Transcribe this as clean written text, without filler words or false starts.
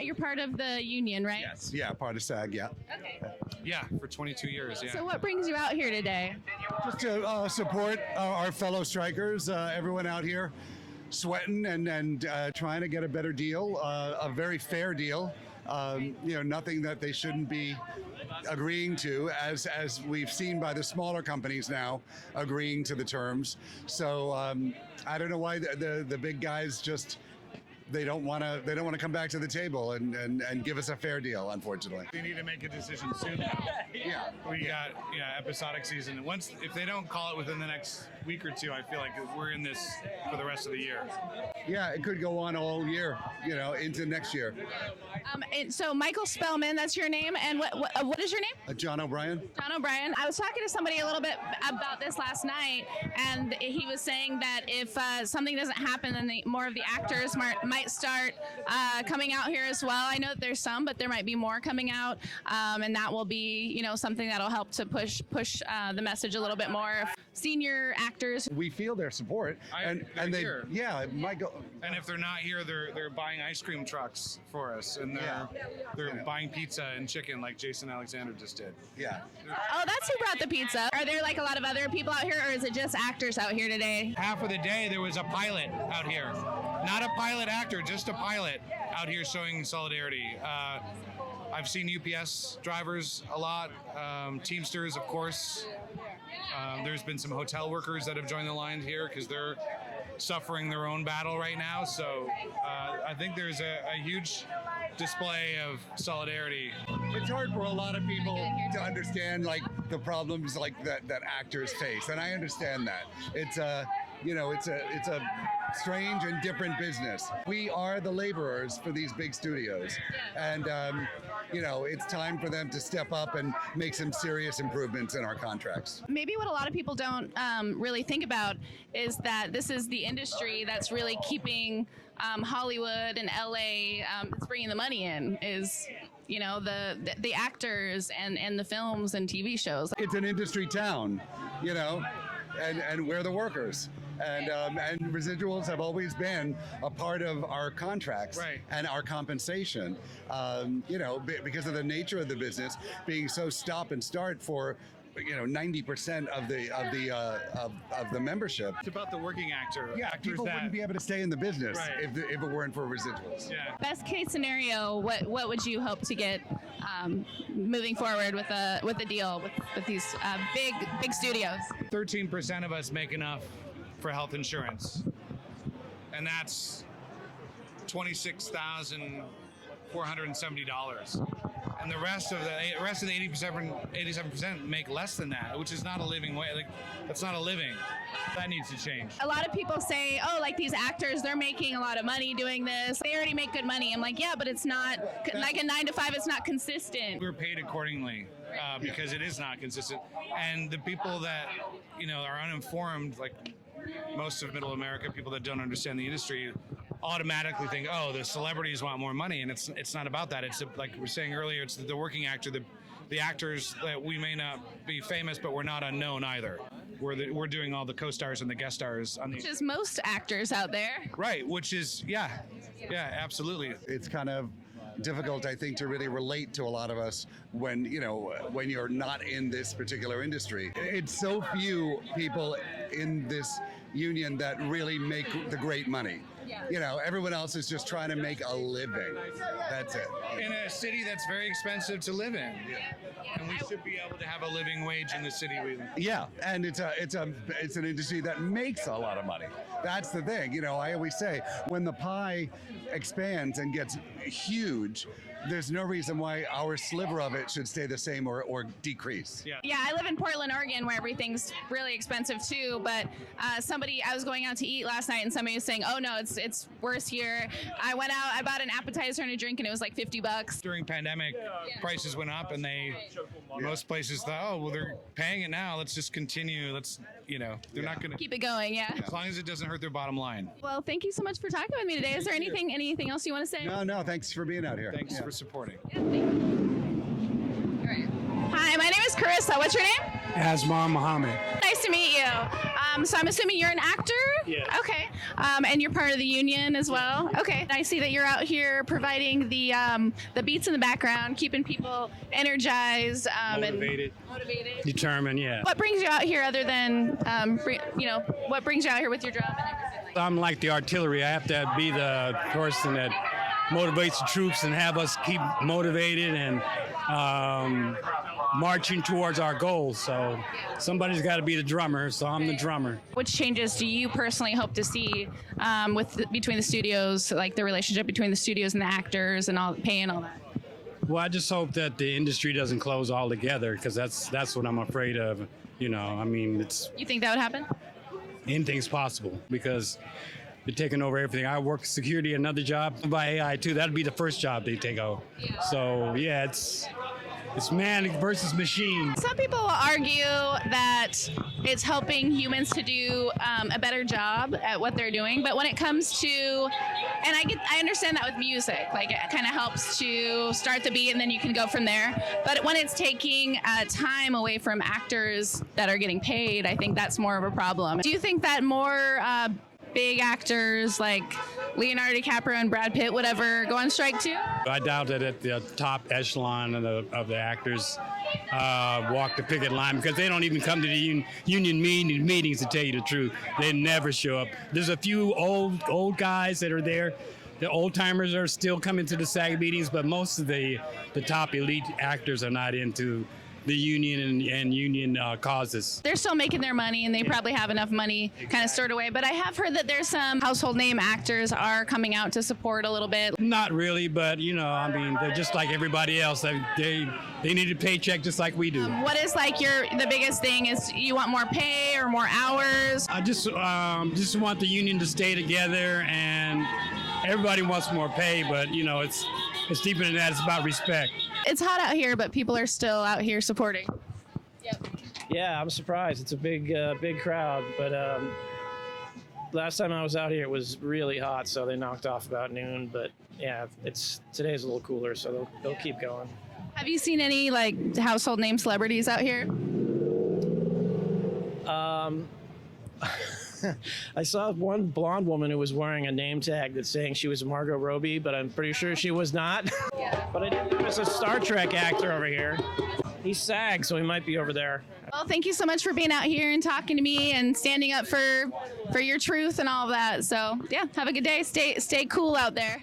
You're part of the union, right? Yes, yeah, part of SAG, yeah. Okay. Yeah, for 22 years, yeah. So what brings you out here today? Just to support our fellow strikers, everyone out here sweating and trying to get a better deal, a very fair deal. Nothing that they shouldn't be agreeing to, as we've seen by the smaller companies now agreeing to the terms. So I don't know why the big guys just they don't want to come back to the table and give us a fair deal, unfortunately. They need to make a decision soon now. Yeah. We got episodic season. And if they don't call it within the next week or two, I feel like we're in this for the rest of the year. Yeah, it could go on all year, into next year. And so Michael Spellman, that's your name, and what is your name? John O'Brien. John O'Brien. I was talking to somebody a little bit about this last night, and he was saying that if something doesn't happen, then more of the actors might start coming out here as well. I know that there's some, but there might be more coming out, and that will be, something that'll help to push the message a little bit more. Senior actors. We feel their support, and they here. Yeah, Michael. And if they're not here, they're buying ice cream trucks for us, and they're buying pizza and chicken like Jason Alexander just did. Yeah. Oh, that's who brought the pizza. Are there like a lot of other people out here, or is it just actors out here today? Half of the day there was a pilot out here, not a pilot actor, just a pilot out here showing solidarity. I've seen UPS drivers a lot, Teamsters, of course. There's been some hotel workers that have joined the line here because they're suffering their own battle right now. So I think there's a huge display of solidarity. It's hard for a lot of people to understand the problems that actors face, and I understand that. It's a strange and different business. We are the laborers for these big studios, and it's time for them to step up and make some serious improvements in our contracts. Maybe what a lot of people don't really think about is that this is the industry that's really keeping Hollywood and LA, it's bringing the money in, is the actors and the films and TV shows. It's an industry town, and we're the workers. And residuals have always been a part of our contracts, right, and our compensation, because of the nature of the business being so stop and start for 90% of the membership. It's about the working actor. Yeah, actors people wouldn't be able to stay in the business, right, if it weren't for residuals. Yeah. Best case scenario, what would you hope to get moving forward with a deal with these big studios? 13% of us make enough for health insurance, and that's $26,470. And the rest of the 87% make less than that, which is not a living way. That's not a living. That needs to change. A lot of people say, these actors, they're making a lot of money doing this. They already make good money. I'm like, yeah, but it's not like a 9 to 5. It's not consistent. We're paid accordingly because it is not consistent. And the people that are uninformed, like most of Middle America, people that don't understand the industry, automatically think, the celebrities want more money, and it's not about that. It's like we were saying earlier, it's the working actor, the actors that we may not be famous, but we're not unknown either. We're doing all the co-stars and the guest stars on which is most actors out there, right? Which is absolutely. It's kind of difficult, I think, to really relate to a lot of us when you're not in this particular industry. It's so few people in this union that really make the great money. Everyone else is just trying to make a living. That's it. In a city that's very expensive to live in. And we should be able to have a living wage in the city we live in. Yeah, and it's an industry that makes a lot of money. That's the thing. I always say, when the pie expands and gets huge, there's no reason why our sliver of it should stay the same or decrease. Yeah, I live in Portland, Oregon, where everything's really expensive too. But I was going out to eat last night, and somebody was saying, "Oh no, it's worse here." I went out, I bought an appetizer and a drink, and it was like $50. During pandemic, prices went up, and most places thought, they're paying it now. Let's just continue. They're not going to keep it going. Yeah. As long as it doesn't hurt their bottom line. Well, thank you so much for talking with me today. Is there anything else you want to say? No. Thanks for being out here. Thanks for supporting. All right. Hi, my name is Carissa. What's your name? Asmar Muhammad. Nice to meet you. So I'm assuming you're an actor? Yes. Okay. And you're part of the union as well? Okay. I see that you're out here providing the beats in the background, keeping people energized. Motivated. And motivated. Determined, yeah. What brings you out here other than, what brings you out here with your drum and everything? I'm like the artillery. I have to be the person that motivates the troops and have us keep motivated and marching towards our goals. So somebody's got to be the drummer, so I'm the drummer. Which changes do you personally hope to see between the studios, like the relationship between the studios and the actors and all pay and all that? Well, I just hope that the industry doesn't close altogether, because that's what I'm afraid of. You think that would happen? Anything's possible because they're taking over everything. I work security, another job by AI too. That'd be the first job they take over. Yeah. So yeah, it's man versus machine. Some people will argue that it's helping humans to do a better job at what they're doing. But when it comes to, and I understand that with music, like it kind of helps to start the beat and then you can go from there. But when it's taking time away from actors that are getting paid, I think that's more of a problem. Do you think that more big actors like Leonardo DiCaprio and Brad Pitt would ever go on strike too? I doubt that at the top echelon of the actors walk the picket line, because they don't even come to the union meetings, to tell you the truth. They never show up. There's a few old guys that are there. The old timers are still coming to the SAG meetings, but most of the top elite actors are not into the union and union causes. They're still making their money, and they probably have enough money kind of stored away. But I have heard that there's some household name actors are coming out to support a little bit. Not really, but they're just like everybody else. They need a paycheck just like we do. What is like the biggest thing? Is you want more pay or more hours? I just want the union to stay together, and everybody wants more pay, but it's deeper than that. It's about respect. It's hot out here, but people are still out here supporting. Yep. Yeah, I'm surprised. It's a big crowd, but last time I was out here, it was really hot, so they knocked off about noon. But yeah, today's a little cooler, so they'll keep going. Have you seen any like household name celebrities out here? I saw one blonde woman who was wearing a name tag that's saying she was Margot Robbie, but I'm pretty sure she was not. Yeah. But I did notice a Star Trek actor over here. He's SAG, so he might be over there. Well, thank you so much for being out here and talking to me and standing up for your truth and all of that. So yeah, have a good day. Stay cool out there.